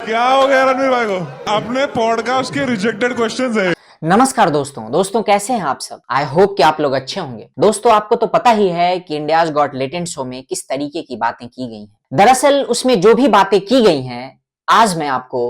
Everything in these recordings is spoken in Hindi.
क्या हो गया रणवीर भाई को? अपने पॉडकास्ट के रिजेक्टेड क्वेश्चंस है। नमस्कार दोस्तों कैसे हैं आप सब। आई होप कि आप लोग अच्छे होंगे। दोस्तों आपको तो पता ही है कि इंडियाज गॉट लेटेंट शो में किस तरीके की बातें की गई हैं। दरअसल उसमें जो भी बातें की गई हैं आज मैं आपको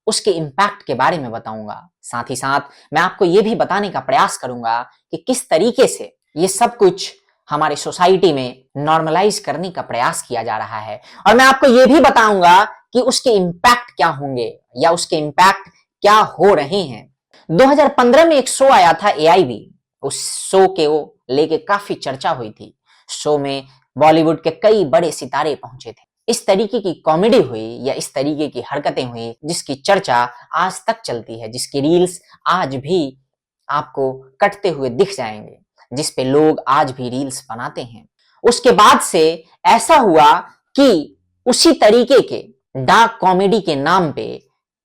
उसके इम्पैक्ट के बारे में बताऊंगा। साथ ही साथ मैं आपको ये भी बताने का प्रयास करूंगा कि किस तरीके से ये सब कुछ हमारे सोसाइटी में नॉर्मलाइज करने का प्रयास किया जा रहा है, और मैं आपको ये भी बताऊंगा कि उसके इम्पैक्ट क्या होंगे या उसके इम्पैक्ट क्या हो रहे हैं। 2015 में एक शो आया था एआईबी। उस शो के वो लेके काफी चर्चा हुई थी। शो में बॉलीवुड के कई बड़े सितारे पहुंचे थे। इस तरीके की कॉमेडी हुई या इस तरीके की हरकतें हुई जिसकी चर्चा आज तक चलती है, जिसकी रील्स आज भी आपको कटते हुए दिख जाएंगे, जिस पे लोग आज भी रील्स बनाते हैं। उसके बाद से ऐसा हुआ कि उसी तरीके के डार्क कॉमेडी के नाम पे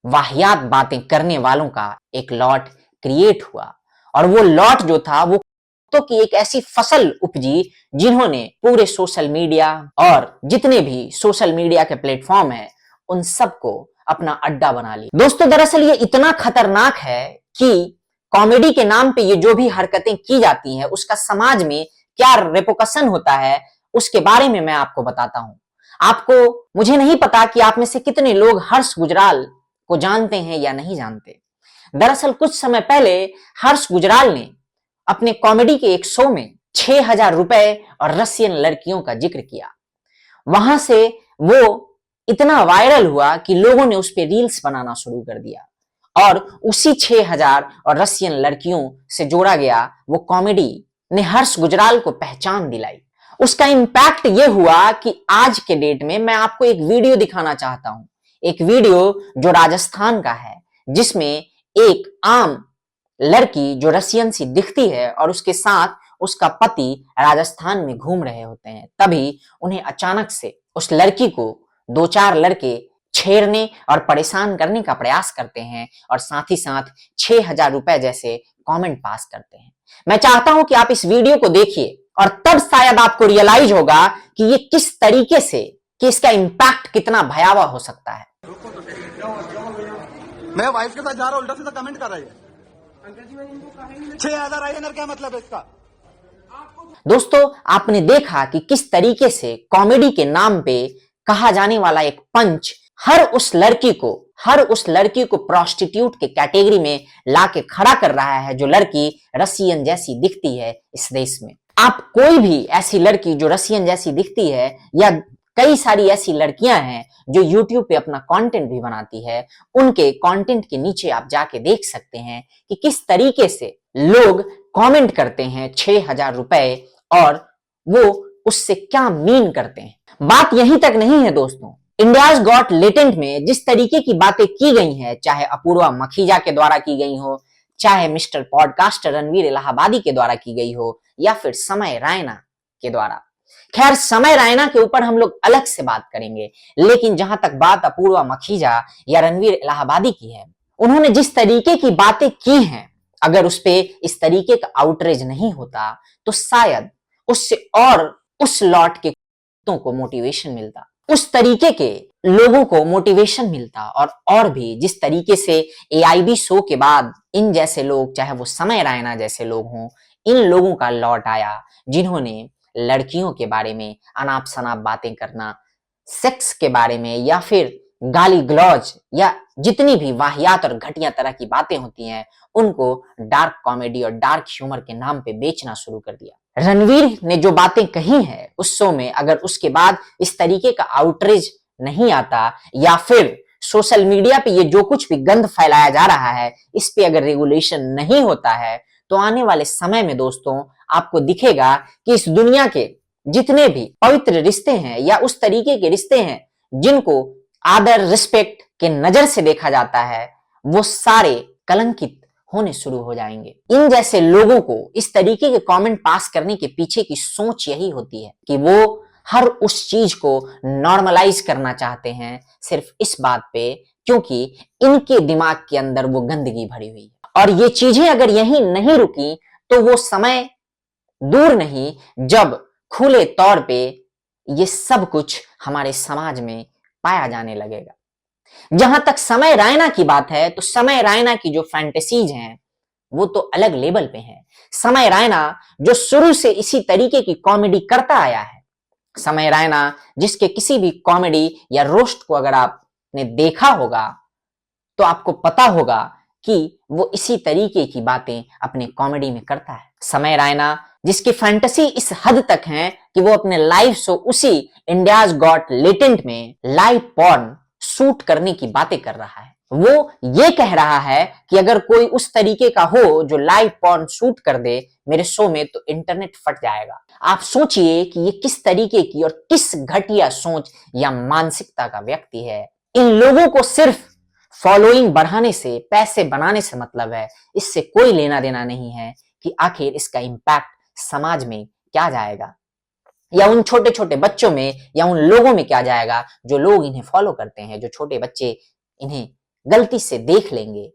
वाहियात बातें करने वालों का एक लॉट क्रिएट हुआ, और वो लॉट जो था वो तो कि एक ऐसी फसल उपजी जिन्होंने पूरे सोशल मीडिया और जितने भी सोशल मीडिया के प्लेटफॉर्म है उन सबको अपना अड्डा बना लिया। दोस्तों दरअसल ये इतना खतरनाक है कि कॉमेडी के नाम पे ये जो भी हरकतें की जाती हैं उसका समाज में क्या रेपोकशन होता है उसके बारे में मैं आपको बताता हूं। आपको मुझे नहीं पता कि आप में से कितने लोग हर्ष गुजराल को जानते हैं या नहीं जानते। दरअसल कुछ समय पहले हर्ष गुजराल ने अपने कॉमेडी के एक शो में 6,000 रुपए और रशियन लड़कियों का जिक्र किया। वहां से वो इतना वायरल हुआ कि लोगों ने उस पर रील्स बनाना शुरू कर दिया, और उसी 6,000 और रशियन लड़कियों से जोड़ा गया वो कॉमेडी ने हर्ष गुजराल को पहचान दिलाई। उसका इम्पैक्ट ये हुआ कि आज के डेट में मैं आपको एक वीडियो दिखाना चाहता हूं। एक वीडियो जो राजस्थान का है, जिसमें एक आम लड़की जो रसियन सी दिखती है और उसके साथ उसका पति राजस्थान में घूम रहे होते हैं। तभी उन्हें अचानक से उस लड़की को दो चार लड़के छेड़ने और परेशान करने का प्रयास करते हैं, और साथ ही साथ 6,000 रुपए जैसे कमेंट पास करते हैं। मैं चाहता हूं कि आप इस वीडियो को देखिए, और तब शायद आपको रियलाइज होगा कि ये किस तरीके से, कि इसका इम्पैक्ट कितना भयावह हो सकता है। मैं वाइफ के साथ जा रहा हूँ, उल्टा सीधा कमेंट कर रही है। 6,000 INR क्या मतलब है इसका? दोस्तों आपने देखा कि किस तरीके से कॉमेडी के नाम पे कहा जाने वाला एक पंच हर उस लड़की को प्रोस्टिट्यूट के कैटेगरी में लाके खड़ा कर रहा है, जो लड़की रसियन जैसी दिखती है इस देश में। आप कोई भी ऐसी लड़की जो रसियन जैसी दिखती है, या कई सारी ऐसी लड़कियां हैं जो YouTube पे अपना कंटेंट भी बनाती है, उनके कंटेंट के नीचे आप जाके देख सकते हैं कि किस तरीके से लोग कमेंट करते हैं 6,000 रुपए, और वो उससे क्या मीन करते हैं। बात यहीं तक नहीं है दोस्तों। इंडियाज गॉट लेटेंट में जिस तरीके की बातें की गई हैं, चाहे अपूर्वा मखीजा के द्वारा की गई हो, चाहे मिस्टर पॉडकास्टर रणवीर इलाहाबादी के द्वारा की गई हो, या फिर समय रैना के द्वारा। खैर समय रैना के ऊपर हम लोग अलग से बात करेंगे, लेकिन जहां तक बात अपूर्वा मखीजा या रणवीर इलाहाबादी की है, उन्होंने जिस तरीके की बातें की हैं, अगर उस पे इस तरीके का आउटरीच नहीं होता तो शायद उससे और उस लॉट के कुत्तों को मोटिवेशन मिलता, उस तरीके के लोगों को मोटिवेशन मिलता, और भी जिस तरीके से एआईबी शो के बाद इन जैसे लोग, चाहे वो समय रैना जैसे लोग हों, इन लोगों का लॉट आया जिन्होंने लड़कियों के बारे में अनाप शनाप बातें करना, सेक्स के बारे में, या फिर गाली गलौज, या जितनी भी वाहियात और घटिया तरह की बातें होती हैं, उनको डार्क कॉमेडी और डार्क ह्यूमर के नाम पे बेचना शुरू कर दिया। रणवीर ने जो बातें कही हैं उस शो में, अगर उसके बाद इस तरीके का आउटरीच नहीं आता, या फिर सोशल मीडिया पे ये जो कुछ भी गंद फैलाया जा रहा है इस पे अगर रेगुलेशन नहीं होता है, तो आने वाले समय में दोस्तों आपको दिखेगा कि इस दुनिया के जितने भी पवित्र रिश्ते हैं, या उस तरीके के रिश्ते हैं जिनको आदर रिस्पेक्ट के नजर से देखा जाता है, वो सारे कलंकित होने शुरू हो जाएंगे। इन जैसे लोगों को इस तरीके के कमेंट पास करने के पीछे की सोच यही होती है कि वो हर उस चीज को नॉर्मलाइज करना चाहते हैं, सिर्फ इस बात पे क्योंकि इनके दिमाग के अंदर वो गंदगी भरी हुई है। और ये चीजें अगर यहीं नहीं रुकी तो वो समय दूर नहीं जब खुले तौर पे ये सब कुछ हमारे समाज में पाया जाने लगेगा। जहां तक समय रैना की बात है तो समय रैना की जो फैंटेसीज हैं वो तो अलग लेवल पे हैं। समय रैना जो शुरू से इसी तरीके की कॉमेडी करता आया है, समय रैना जिसके किसी भी कॉमेडी या रोस्ट को अगर आपने देखा होगा तो आपको पता होगा कि वो इसी तरीके की बातें अपने कॉमेडी में करता है। समय रैना जिसकी फैंटेसी इस हद तक है कि वो अपने लाइव शो उसी इंडियाज गॉट लेटेंट में लाइव पॉर्न शूट करने की बातें कर रहा है। वो ये कह रहा है कि अगर कोई उस तरीके का हो जो लाइव पॉर्न शूट कर दे मेरे शो में तो इंटरनेट फट जाएगा। आप सोचिए कि ये किस तरीके की और किस घटिया सोच या मानसिकता का व्यक्ति है। इन लोगों को सिर्फ फॉलोइंग बढ़ाने से, पैसे बनाने से मतलब है, इससे कोई लेना देना नहीं है कि आखिर इसका इंपैक्ट समाज में क्या जाएगा या उन छोटे छोटे बच्चों में या उन लोगों में क्या जाएगा जो लोग इन्हें फॉलो करते हैं। जो छोटे बच्चे इन्हें गलती से देख लेंगे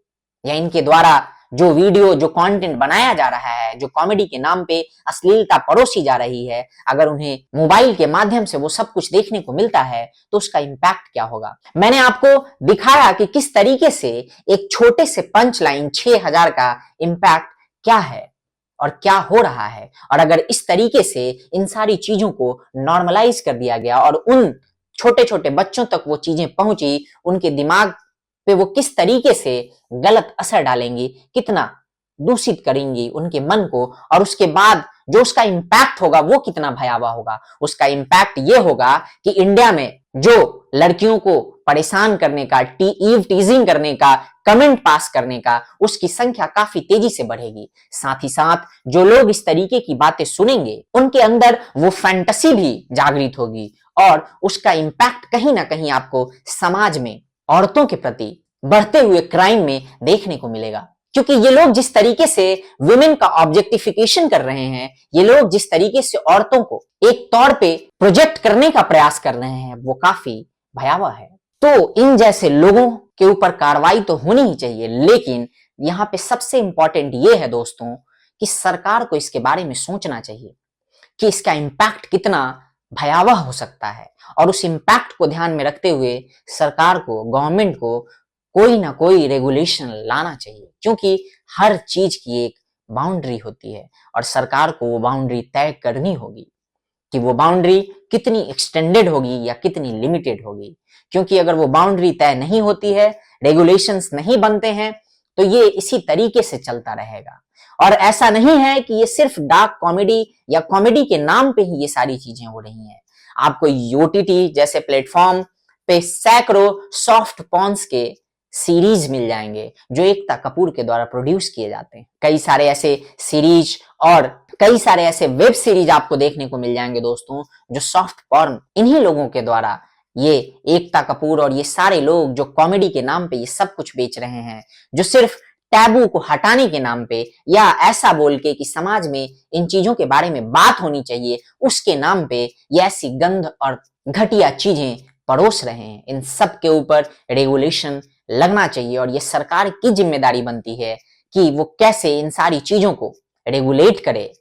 या इनके द्वारा जो वीडियो, जो कंटेंट बनाया जा रहा है, जो कॉमेडी के नाम पे अश्लीलता परोसी जा रही है, अगर उन्हें मोबाइल के माध्यम से वो सब कुछ देखने को मिलता है तो उसका इंपैक्ट क्या होगा। मैंने आपको दिखाया कि किस तरीके से एक छोटे से पंच लाइन 6000 का इंपैक्ट क्या है और क्या हो रहा है। और अगर इस तरीके से इन सारी चीजों को नॉर्मलाइज कर दिया गया और उन छोटे छोटे बच्चों तक वो चीजें पहुंची, उनके दिमाग पे वो किस तरीके से गलत असर डालेंगी, कितना दूषित करेंगी उनके मन को, और उसके बाद जो उसका इंपैक्ट होगा वो कितना भयावह होगा। उसका इंपैक्ट ये होगा कि इंडिया में जो लड़कियों को परेशान करने का, ईव टीजिंग करने का, कमेंट पास करने का, उसकी संख्या काफी तेजी से बढ़ेगी। साथ ही साथ जो लोग इस तरीके की बातें सुनेंगे उनके अंदर वो फैंटेसी भी जागृत होगी और उसका इंपैक्ट कहीं ना कहीं आपको समाज में औरतों के प्रति बढ़ते हुए क्राइम में देखने को मिलेगा। क्योंकि ये लोग जिस तरीके से वुमेन का ऑब्जेक्टिफिकेशन कर रहे हैं, ये लोग जिस तरीके से औरतों को एक तौर पे प्रोजेक्ट करने का प्रयास कर रहे हैं, वो काफी भयावह है। तो इन जैसे लोगों के ऊपर कार्रवाई तो होनी ही चाहिए, लेकिन यहाँ पे सबसे इंपॉर्टेंट ये है दोस्तों कि सरकार को इसके बारे में सोचना चाहिए कि इसका इंपैक्ट कितना भयावह हो सकता है, और उस इंपैक्ट को ध्यान में रखते हुए सरकार को, गवर्नमेंट को कोई ना कोई रेगुलेशन लाना चाहिए। क्योंकि हर चीज की एक बाउंड्री होती है और सरकार को वो बाउंड्री तय करनी होगी कि वो बाउंड्री कितनी एक्सटेंडेड होगी या कितनी लिमिटेड होगी। क्योंकि अगर वो बाउंड्री तय नहीं होती है, रेगुलेशंस नहीं बनते हैं, तो ये इसी तरीके से चलता रहेगा। और ऐसा नहीं है कि ये सिर्फ डार्क कॉमेडी या कॉमेडी के नाम पे ही ये सारी चीजें हो रही हैं। आपको OTT जैसे प्लेटफॉर्म पे सैकड़ों सॉफ्ट पॉर्न्स के सीरीज मिल जाएंगे जो एकता कपूर के द्वारा प्रोड्यूस किए जाते हैं। कई सारे ऐसे सीरीज और कई सारे ऐसे वेब सीरीज आपको देखने को मिल जाएंगे दोस्तों जो सॉफ्ट पॉर्न इन्हीं लोगों के द्वारा, ये एकता कपूर और ये सारे लोग जो कॉमेडी के नाम पे ये सब कुछ बेच रहे हैं, जो सिर्फ टैबू को हटाने के नाम पे या ऐसा बोल के कि समाज में इन चीजों के बारे में बात होनी चाहिए, उसके नाम पे ये ऐसी गंद और घटिया चीजें परोस रहे हैं। इन सब के ऊपर रेगुलेशन लगना चाहिए और ये सरकार की जिम्मेदारी बनती है कि वो कैसे इन सारी चीजों को रेगुलेट करे।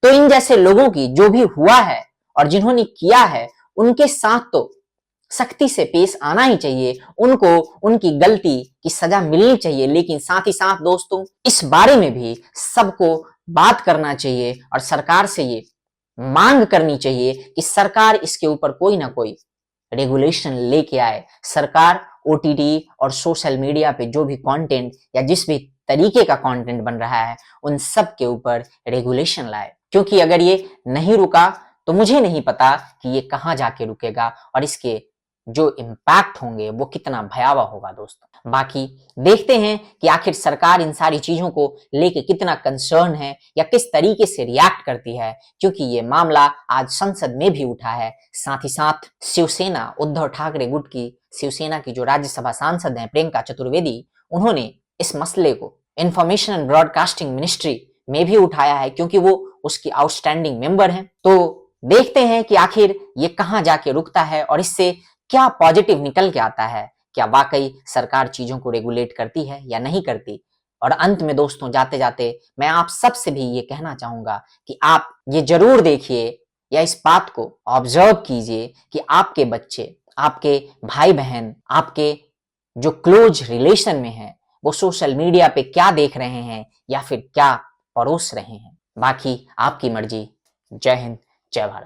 तो इन जैसे लोगों की जो भी हुआ है और जिन्होंने किया है उनके साथ तो सख्ती से पेश आना ही चाहिए, उनको उनकी गलती की सजा मिलनी चाहिए। लेकिन साथ ही साथ दोस्तों इस बारे में भी सबको बात करना चाहिए और सरकार से ये मांग करनी चाहिए कि सरकार इसके ऊपर कोई ना कोई रेगुलेशन लेके आए। सरकार OTT और सोशल मीडिया पे जो भी कंटेंट या जिस भी तरीके का कंटेंट बन रहा है उन सब के ऊपर रेगुलेशन लाए। क्योंकि अगर ये नहीं रुका तो मुझे नहीं पता कि ये कहाँ जाके रुकेगा और इसके जो इम्पैक्ट होंगे वो कितना भयावह होगा दोस्तों। बाकी देखते हैं कि आखिर सरकार इन सारी चीजों को लेके कितना कंसर्न है या किस तरीके से रिएक्ट करती है, क्योंकि ये मामला आज संसद में भी उठा है। साथ ही साथ शिवसेना, उद्धव ठाकरे गुट की शिवसेना की जो राज्यसभा सांसद हैं प्रियंका चतुर्वेदी, उन्होंने इस मसले को इंफॉर्मेशन एंड ब्रॉडकास्टिंग मिनिस्ट्री में भी उठाया है क्योंकि वो उसकी आउटस्टैंडिंग मेंबर हैं। तो देखते हैं कि आखिर ये कहाँ जाके रुकता है और इससे क्या पॉजिटिव निकल के आता है। क्या वाकई सरकार चीजों को रेगुलेट करती है या नहीं करती। और अंत में दोस्तों जाते जाते मैं आप सबसे भी ये कहना चाहूंगा कि आप ये जरूर देखिए या इस बात को ऑब्जर्व कीजिए कि आपके बच्चे, आपके भाई बहन, आपके जो क्लोज रिलेशन में है वो सोशल मीडिया पे क्या देख रहे हैं या फिर क्या परोस रहे हैं, बाकी आपकी मर्जी। जय हिंद, जय भारत।